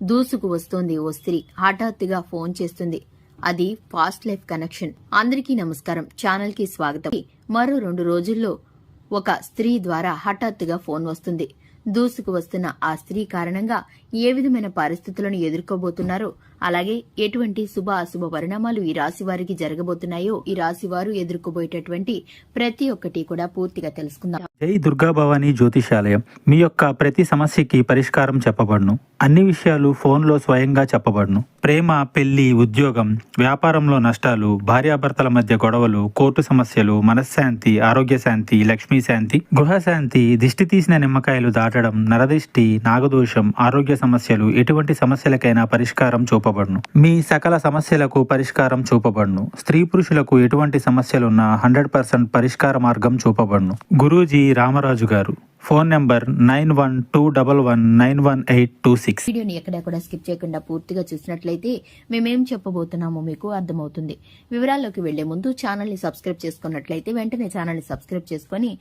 దూసుకు వస్తోంది ఓ స్త్రీ. హఠాత్తుగా ఫోన్ చేస్తుంది. అది ఫాస్ట్ లైఫ్ కనెక్షన్. అందరికీ నమస్కారం, ఛానల్ కి స్వాగతం. మరో 2 రోజుల్లో ఒక స్త్రీ ద్వారా హఠాత్తుగా ఫోన్ వస్తుంది. దూసుకు వస్తున్న ఆ స్త్రీ కారణంగా ఏ విధమైన పరిస్థితులను ఎదుర్కోబోతున్నారో, అలాగే ఎటువంటి శుభ అశుభ పరిణామాలు ఈ రాశి వారికి జరగబోతున్నాయో, ఈ రాశి వారు ఎదుర్కోబోయేటటువంటి ప్రతి ఒక్కటి కూడా పూర్తిగా తెలుసుకుందాం. జై దుర్గా భవానీ జ్యోతిషాలయం. మీ యొక్క ప్రతి సమస్యకి పరిష్కారం చెప్పబడును. అన్ని విషయాలు ఫోన్లో స్వయంగా చెప్పబడును. ప్రేమ, పెళ్లి, ఉద్యోగం, వ్యాపారంలో నష్టాలు, భార్యాభర్తల మధ్య గొడవలు, కోర్టు సమస్యలు, మనశ్శాంతి, ఆరోగ్య శాంతి, లక్ష్మీ శాంతి, గృహశాంతి, దిష్టి తీసిన నిమ్మకాయలు దాటడం, నరదిష్టి, నాగదోషం, ఆరోగ్య సమస్యలు, ఎటువంటి సమస్యలకైనా పరిష్కారం చూపబడును. మీ సకల సమస్యలకు పరిష్కారం చూపబడును. స్త్రీ పురుషులకు ఎటువంటి సమస్యలున్నా 100% పరిష్కార మార్గం చూపబడును. గురూజీ రామరాజు గారు. Phone number 9121191826. వీడియోని ఎక్కడెక్కడ స్కిప్ చేయకుండా పూర్తిగా చూసినట్లయితే మేమేం చెప్పబోతున్నామో మీకు అర్థమవుతుంది. వివరాల్లోకి వెళ్లే ముందు ఛానల్ ని సబ్స్క్రైబ్ చేసుకున్నట్లయితే వెంటనే ఛానల్ ని సబ్స్క్రైబ్ చేసుకుని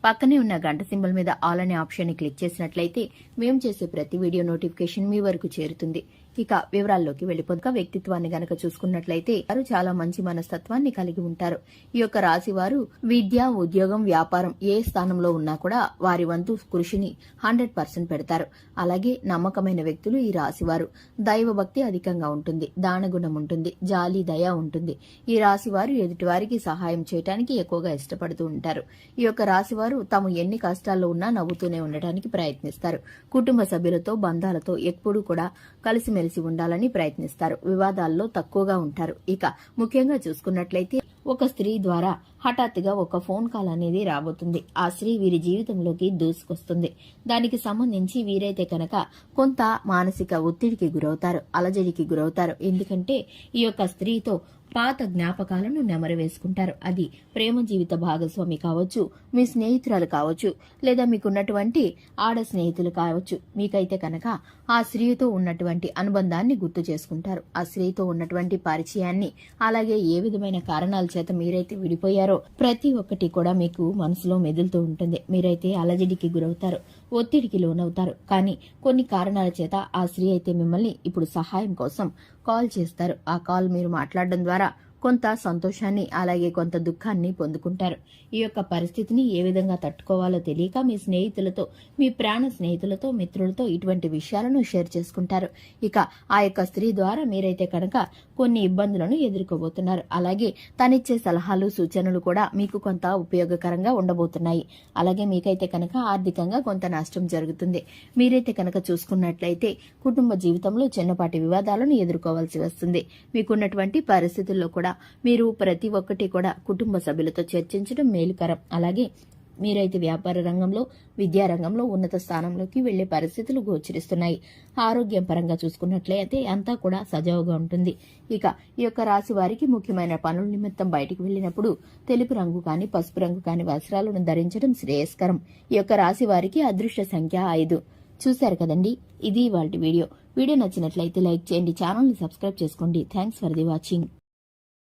పక్కనే ఉన్న గంట సింబల్ మీద ఆల్ అనే ఆప్షన్ ని క్లిక్ చేసినట్లయితే మేము చేసే ప్రతి వీడియో నోటిఫికేషన్ మీ వరకు చేరుతుంది. ఇక వివరాల్లోకి వెళ్లిపోక వ్యక్తిత్వాన్ని గనక చూసుకున్నట్లయితే వారు చాలా మంచి మనస్తత్వాన్ని కలిగి ఉంటారు. ఈ యొక్క రాశి వారు విద్య, ఉద్యోగం, వ్యాపారం ఏ స్థానంలో ఉన్నా కూడా వారి వంతు కృషిని 100% పెడతారు. అలాగే నమ్మకమైన వ్యక్తులు ఈ రాశి వారు. దైవ భక్తి అధికంగా ఉంటుంది, దానగుణం ఉంటుంది, జాలి, దయ ఉంటుంది. ఈ రాశి వారు ఎదుటి వారికి సహాయం చేయడానికి ఎక్కువగా ఇష్టపడుతూ ఉంటారు. ఈ యొక్క రాశి వారు తాము ఎన్ని కష్టాల్లో ఉన్నా నవ్వుతూనే ఉండడానికి ప్రయత్నిస్తారు. కుటుంబ సభ్యులతో, బంధాలతో ఎప్పుడూ కూడా కలిసిమెలిసి ఉండాలని ప్రయత్నిస్తారు. వివాదాల్లో తక్కువగా ఉంటారు. ఇక ముఖ్యంగా చూసుకున్నట్లయితే ఒక స్త్రీ ద్వారా హఠాత్తుగా ఒక ఫోన్ కాల్ అనేది రాబోతుంది. ఆ స్త్రీ వీరి జీవితంలోకి దూసుకొస్తుంది. దానికి సంబంధించి వీరైతే కనుక కొంత మానసిక ఒత్తిడికి గురవుతారు, అలజడికి గురవుతారు. ఎందుకంటే ఈ యొక్క స్త్రీతో పాత జ్ఞాపకాలను నెమరవేసుకుంటారు. అది ప్రేమ జీవిత భాగస్వామి కావచ్చు, మీ స్నేహితురాలు కావచ్చు, లేదా మీకున్నటువంటి ఆడ స్నేహితులు కావచ్చు. మీకైతే కనుక ఆ స్త్రీతో ఉన్నటువంటి అనుబంధాన్ని గుర్తు చేసుకుంటారు. ఆ స్త్రీతో ఉన్నటువంటి పరిచయాన్ని, అలాగే ఏ విధమైన కారణాల చేత మీరైతే విడిపోయారో ప్రతి ఒక్కటి కూడా మీకు మనసులో మెదులుతూ ఉంటుంది. మీరైతే అలజడికి గురవుతారు, ఒత్తిడికి లోనవుతారు. కానీ కొన్ని కారణాల చేత ఆ స్త్రీ అయితే మిమ్మల్ని ఇప్పుడు సహాయం కోసం కాల్ చేస్తారు. ఆ కాల్ మీరు మాట్లాడడం ద్వారా కొంత సంతోషాన్ని, అలాగే కొంత దుఃఖాన్ని పొందుకుంటారు. ఈ యొక్క పరిస్థితిని ఏ విధంగా తట్టుకోవాలో తెలియక మీ స్నేహితులతో, మీ ప్రాణ స్నేహితులతో, మిత్రులతో ఇటువంటి విషయాలను షేర్ చేసుకుంటారు. ఇక ఆ యొక్క స్త్రీ ద్వారా మీరైతే కనుక కొన్ని ఇబ్బందులను ఎదుర్కోబోతున్నారు. అలాగే తనిచ్చే సలహాలు, సూచనలు కూడా మీకు కొంత ఉపయోగకరంగా ఉండబోతున్నాయి. అలాగే మీకైతే కనుక ఆర్థికంగా కొంత నష్టం జరుగుతుంది. మీరైతే కనుక చూసుకున్నట్లయితే కుటుంబ జీవితంలో చిన్నపాటి వివాదాలను ఎదుర్కోవాల్సి వస్తుంది. మీకున్నటువంటి పరిస్థితుల్లో కూడా మీరు ప్రతి ఒక్కటి కూడా కుటుంబ సభ్యులతో చర్చించడం మేలుకరం. అలాగే మీరైతే వ్యాపార రంగంలో, విద్యా రంగంలో ఉన్నత స్థానంలోకి వెళ్లే పరిస్థితులు గోచరిస్తున్నాయి. ఆరోగ్యం పరంగా చూసుకున్నట్లయితే అంతా కూడా సజావుగా ఉంటుంది. ఇక ఈ యొక్క రాశి వారికి ముఖ్యమైన పనుల నిమిత్తం బయటికి వెళ్లినప్పుడు తెలుపు రంగు కానీ, పసుపు రంగు కానీ వస్త్రాలను ధరించడం శ్రేయస్కరం. ఈ యొక్క రాశి వారికి అదృష్ట సంఖ్య 5. చూశారు కదండి, ఇది ఇవాల్టి వీడియో. వీడియో నచ్చినట్లయితే లైక్ చేయండి, ఛానల్ ని సబ్స్క్రైబ్ చేసుకోండి. Thanks for the watching.